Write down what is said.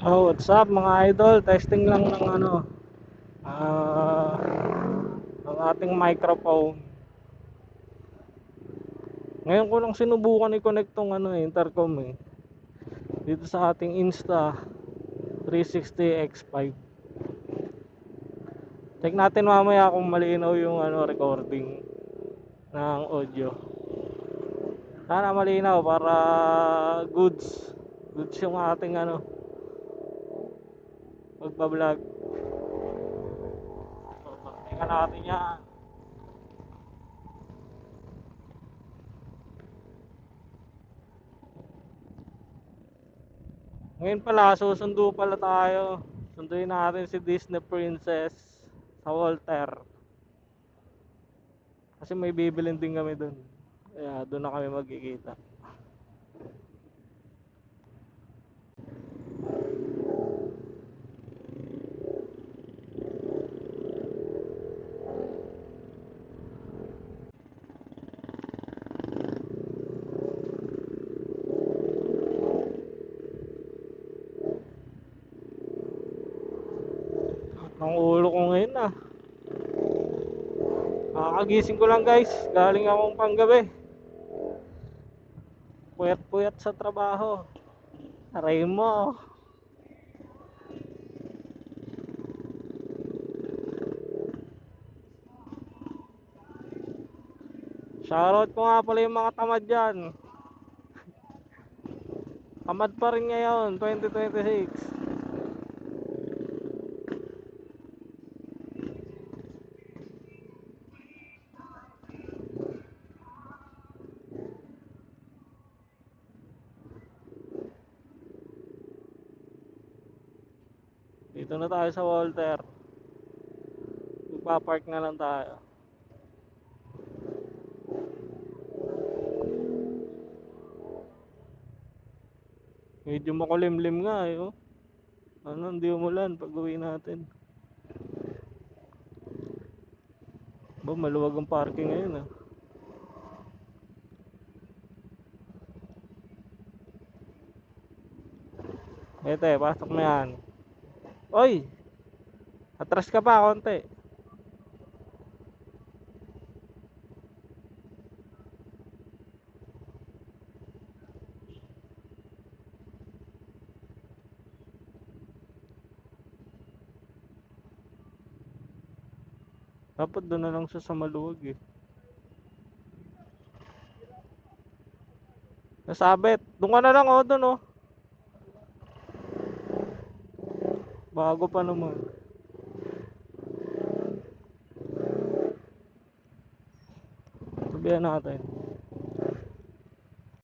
Oh, what's up mga idol? Testing lang ng ano, ah, ang ating microphone. Ngayon ko lang sinubukan i-connect tong ano, intercom dito sa ating Insta 360 X5. Check natin mamaya kung malinaw yung ano recording ng audio. Sana malinaw para goods. Goods yung ating ano pagba-vlog. Tingnan natin yan. Ngayon pala, susundo pala tayo. Sunduin natin si Disney Princess sa Walter. Kasi may bibilin din kami dun. Kaya doon na kami magkikita. Ang ulo ko ngayon ah. Kakagising ko lang guys. Galing akong panggabi. Puyat-puyat sa trabaho. Aray mo. Shoutout ko nga pala yung mga tamad dyan. Tamad pa rin ngayon, 2026. Dito na tayo sa Walter. Magpa-park na lang tayo. Medyo makulimlim nga oh. Ano, hindi umulan pag uwi natin. Ba, maluwag ang parking ngayon ah. Ete, pasok na yan. Oy! Atras ka pa konti. Dapat doon na lang siya sa maluwag eh. Nasabit. Doon ka na lang oh, doon oh. Bago pa naman. Sabihan natin.